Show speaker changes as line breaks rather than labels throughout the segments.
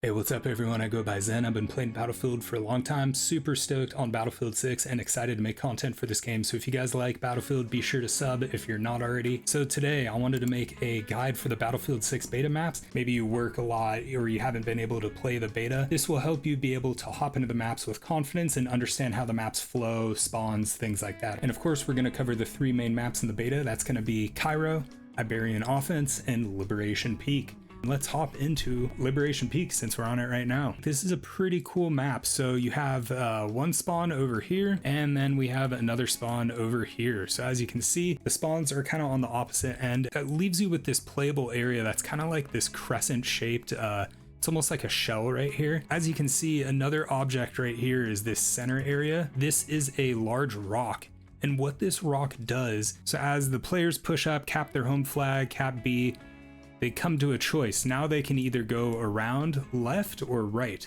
Hey, what's up everyone? I go by Zen. I've been playing Battlefield for a long time, super stoked on Battlefield 6 and excited to make content for this game. So if you guys like Battlefield, be sure to sub if you're not already. So today I wanted to make a guide for the Battlefield 6 beta maps. Maybe you work a lot or you haven't been able to play the beta. This will help you be able to hop into the maps with confidence and understand how the maps flow, spawns, things like that. And of course, we're going to cover the three main maps in the beta. That's going to be Cairo, Iberian Offensive, and Liberation Peak. Let's hop into Liberation Peak since we're on it right now. This is a pretty cool map. So you have one spawn over here, and then we have another spawn over here. So as you can see, the spawns are kind of on the opposite end. It leaves you with this playable area that's kind of like this crescent shaped, it's almost like a shell right here. As you can see, another object right here is this center area. This is a large rock. And what this rock does, so as the players push up, cap their home flag, cap B, they come to a choice. Now they can either go around left or right,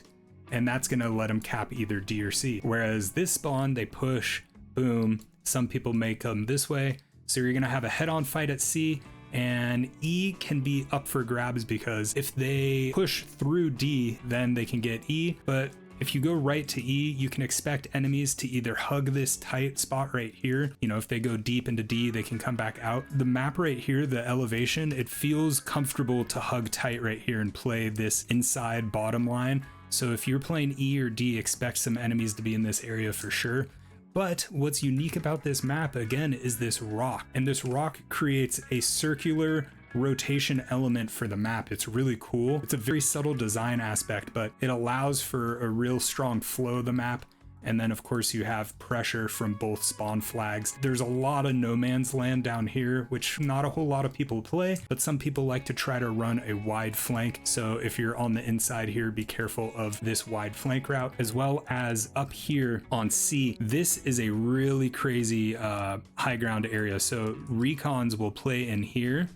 and that's gonna let them cap either D or C. Whereas this spawn, they push, boom, some people may come this way. So you're gonna have a head-on fight at C, and E can be up for grabs because if they push through D, then they can get E, but if you go right to E, you can expect enemies to either hug this tight spot right here. You know, if they go deep into D, they can come back out. The map right here, the elevation, it feels comfortable to hug tight right here and play this inside bottom line. So if you're playing E or D, expect some enemies to be in this area for sure. But what's unique about this map, again, is this rock. And this rock creates a circular rotation element for the map. It's really cool. It's a very subtle design aspect, but it allows for a real strong flow of the map. And then of course you have pressure from both spawn flags. There's a lot of no man's land down here, which not a whole lot of people play, but some people like to try to run a wide flank. So if you're on the inside here, be careful of this wide flank route, as well as up here on C. This is a really crazy high ground area. So recons will play in here,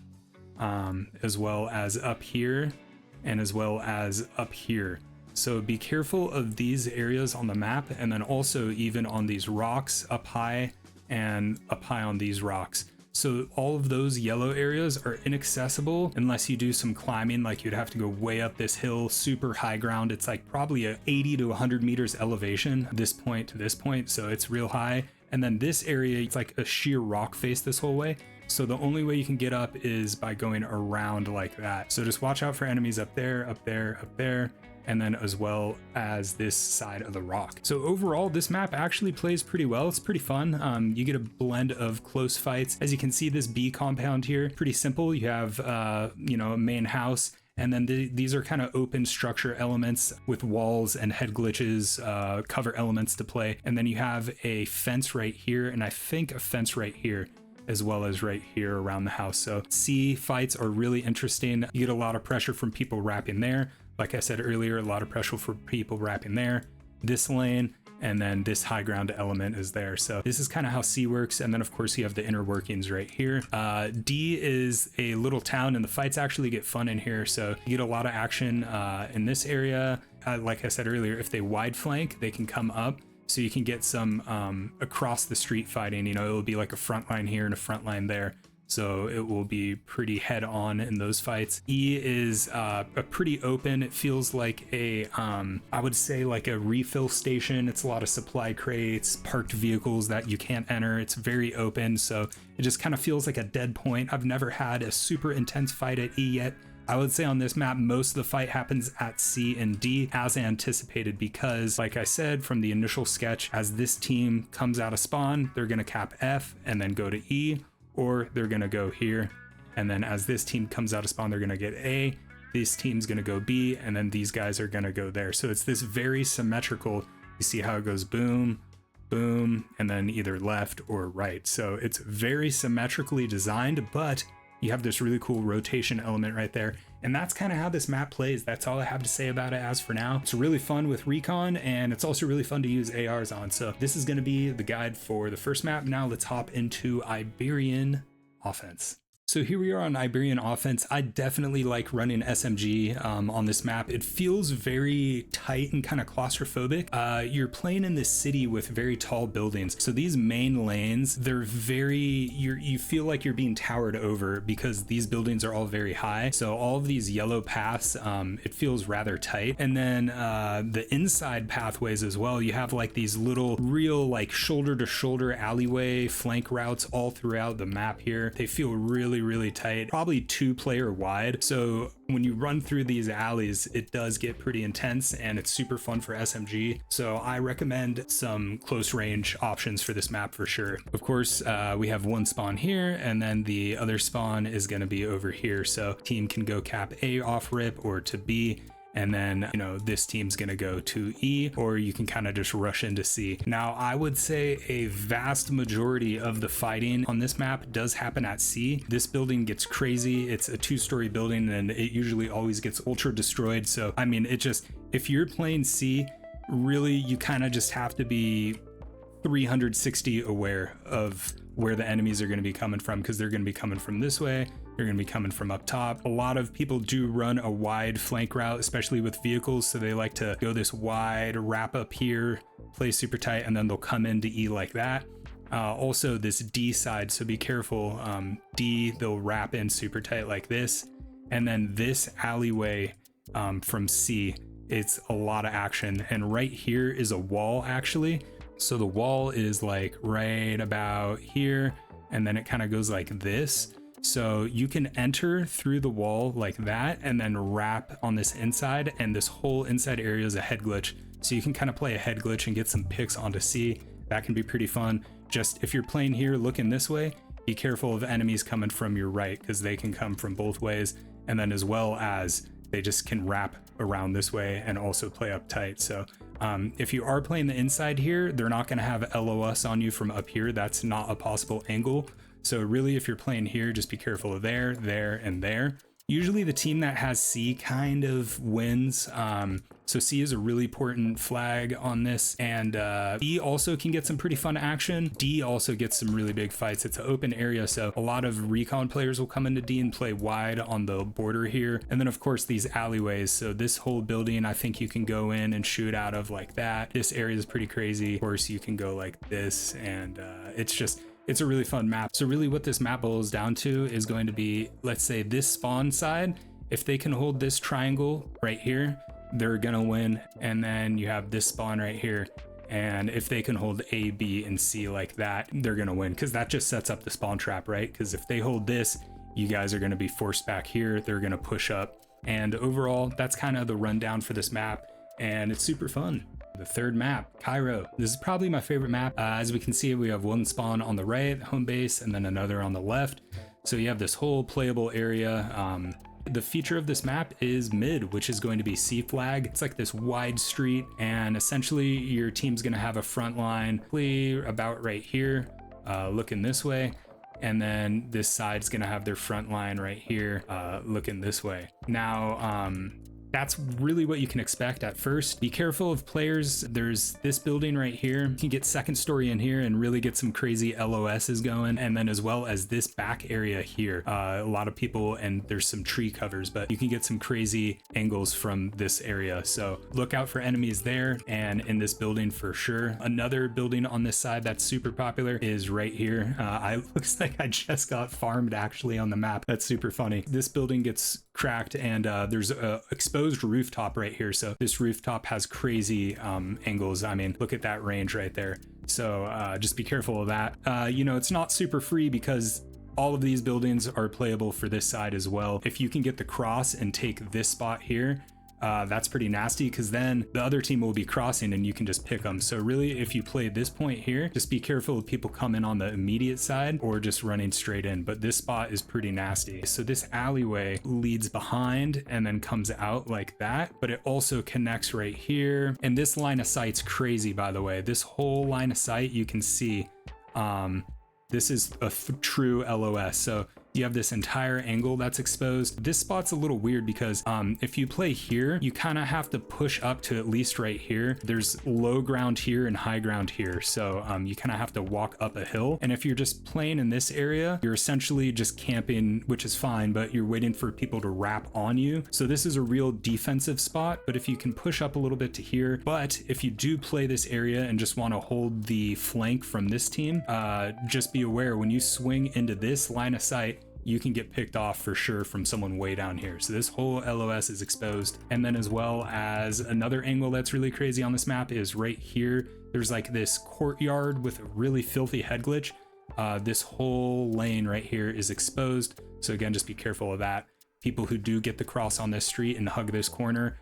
as well as up here and as well as up here. So be careful of these areas on the map, and then also even on these rocks up high and up high on these rocks. So all of those yellow areas are inaccessible unless you do some climbing, like you'd have to go way up this hill, super high ground. It's like probably a 80 to 100 meters elevation, this point to this point, so it's real high. And then this area, it's like a sheer rock face this whole way. So the only way you can get up is by going around like that. So just watch out for enemies up there, up there, up there, and then as well as this side of the rock. So overall, this map actually plays pretty well. It's pretty fun. You get a blend of close fights. As you can see, this B compound here, pretty simple. You have, you know, a main house, and then these are kind of open structure elements with walls and head glitches, cover elements to play. And then you have a fence right here, and I think a fence right here, as well as right here around the house. So C fights are really interesting. You get a lot of pressure from people wrapping there. Like I said earlier, a lot of pressure for people wrapping there, this lane, and then this high ground element is there. So this is kind of how C works. And then of course you have the inner workings right here. D is a little town, and the fights actually get fun in here. So you get a lot of action in this area. Like I said earlier, if they wide flank, they can come up. So you can get some across the street fighting. You know, it will be like a front line here and a front line there. So it will be pretty head on in those fights. E is a pretty open. It feels like a, I would say like a refill station. It's a lot of supply crates, parked vehicles that you can't enter. It's very open. So it just kind of feels like a dead point. I've never had a super intense fight at E yet. I would say on this map, most of the fight happens at C and D as anticipated, because like I said, from the initial sketch, as this team comes out of spawn, they're gonna cap F and then go to E, or they're gonna go here. And then as this team comes out of spawn, they're gonna get A, this team's gonna go B, and then these guys are gonna go there. So it's this very symmetrical, you see how it goes boom, boom, and then either left or right. So it's very symmetrically designed, but you have this really cool rotation element right there. And that's kind of how this map plays. That's all I have to say about it as for now. It's really fun with recon, and it's also really fun to use ARs on. So this is going to be the guide for the first map. Now let's hop into Iberian Offense. So here we are on Iberian Offense. I definitely like running SMG on this map. It feels very tight and kind of claustrophobic. You're playing in this city with very tall buildings. So these main lanes, they're very, you feel like you're being towered over because these buildings are all very high. So all of these yellow paths, it feels rather tight. And then the inside pathways as well, you have like these little real like shoulder to shoulder alleyway flank routes all throughout the map here. They feel really tight, probably 2-player wide. So when you run through these alleys, it does get pretty intense and it's super fun for SMG. So I recommend some close range options for this map for sure. Of course, we have one spawn here and then the other spawn is going to be over here. So team can go cap A off rip or to B. And then, you know, this team's gonna go to E, or you can kind of just rush into C. Now, I would say a vast majority of the fighting on this map does happen at C. This building gets crazy. It's a 2-story building and it usually always gets ultra destroyed. So, I mean, it just, if you're playing C, really, you kind of just have to be 360 aware of where the enemies are going to be coming from, because they're going to be coming from this way. They're going to be coming from up top. A lot of people do run a wide flank route, especially with vehicles. So they like to go this wide, wrap up here, play super tight, and then they'll come into E like that. Also this D side, so be careful. D, they'll wrap in super tight like this. And then this alleyway from C, it's a lot of action. And right here is a wall actually. So the wall is like right about here, and then it kind of goes like this. So you can enter through the wall like that and then wrap on this inside, and this whole inside area is a head glitch. So you can kind of play a head glitch and get some picks onto C. That can be pretty fun. Just if you're playing here looking this way, be careful of enemies coming from your right, because they can come from both ways. And then as well as they just can wrap around this way and also play up tight. So if you are playing the inside here, they're not going to have LOS on you from up here. That's not a possible angle. So really, if you're playing here, just be careful of there, and there. Usually the team that has C kind of wins. So C is a really important flag on this, and E also can get some pretty fun action. D also gets some really big fights. It's an open area, so a lot of recon players will come into D and play wide on the border here. And then of course these alleyways. So this whole building, I think you can go in and shoot out of like that. This area is pretty crazy. Of course, you can go like this, and it's a really fun map. So really what this map boils down to is going to be, let's say this spawn side, if they can hold this triangle right here, they're gonna win. And then you have this spawn right here, and if they can hold A, B, and C like that, they're gonna win, because that just sets up the spawn trap, right? Because if they hold this, you guys are gonna be forced back here, they're gonna push up. And overall, that's kind of the rundown for this map, and it's super fun. The third map, Cairo. This is probably my favorite map. As we can see, we have one spawn on the right, home base, and then another on the left. So you have this whole playable area. The feature of this map is mid, which is going to be C flag. It's like this wide street, and essentially your team's gonna have a front line about right here, looking this way. And then this side's gonna have their front line right here, looking this way. Now, that's really what you can expect at first. Be careful of players. There's this building right here. You can get second story in here and really get some crazy LOSs going. And then as well as this back area here, a lot of people, and there's some tree covers, but you can get some crazy angles from this area. So look out for enemies there and in this building for sure. Another building on this side that's super popular is right here. Looks like I just got farmed actually on the map. That's super funny. This building gets cracked, and there's a exposed rooftop right here. So this rooftop has crazy angles. I mean, look at that range right there. So just be careful of that. You know, it's not super free because all of these buildings are playable for this side as well. If you can get the cross and take this spot here, that's pretty nasty, because then the other team will be crossing and you can just pick them. So really, if you play this point here, just be careful of people coming on the immediate side or just running straight in. But this spot is pretty nasty. So this alleyway leads behind and then comes out like that, but it also connects right here. And this line of sight's crazy, by the way. This whole line of sight, you can see, this is a true LOS. So You have this entire angle that's exposed. This spot's a little weird because if you play here, you kind of have to push up to at least right here. There's low ground here and high ground here. So you kind of have to walk up a hill. And if you're just playing in this area, you're essentially just camping, which is fine, but you're waiting for people to wrap on you. So this is a real defensive spot, but if you can push up a little bit to here, but if you do play this area and just want to hold the flank from this team, just be aware when you swing into this line of sight, you can get picked off for sure from someone way down here. So this whole LOS is exposed. And then as well as another angle that's really crazy on this map is right here. There's like this courtyard with a really filthy head glitch. This whole lane right here is exposed. So again, just be careful of that. People who do get the cross on this street and hug this corner,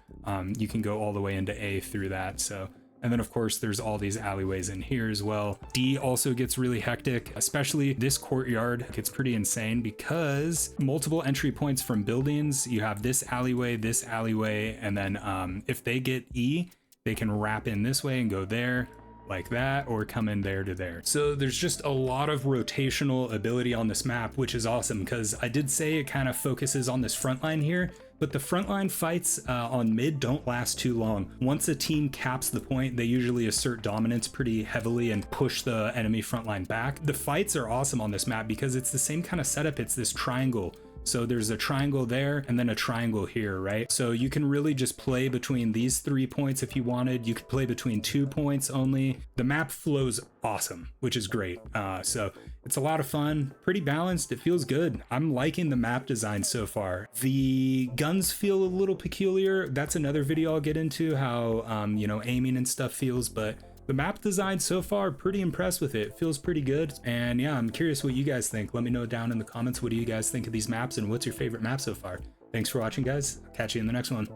you can go all the way into A through that. So, and then of course there's all these alleyways in here as well. D also gets really hectic, especially this courtyard gets pretty insane because multiple entry points from buildings. You have this alleyway, and then if they get E, they can wrap in this way and go there like that, or come in there to there. So there's just a lot of rotational ability on this map, which is awesome because I did say it kind of focuses on this front line here, but the frontline fights on mid don't last too long. Once a team caps the point, they usually assert dominance pretty heavily and push the enemy frontline back. The fights are awesome on this map because it's the same kind of setup. It's this triangle. So there's a triangle there and then a triangle here, right? So you can really just play between these 3 points if you wanted. You could play between 2 points only. The map flows awesome, which is great. So it's a lot of fun, pretty balanced. It feels good. I'm liking the map design so far. The guns feel a little peculiar. That's another video I'll get into, how you know, aiming and stuff feels, but the map design so far, pretty impressed with it. Feels pretty good. And yeah, I'm curious what you guys think. Let me know down in the comments. What do you guys think of these maps and what's your favorite map so far? Thanks for watching, guys. I'll catch you in the next one.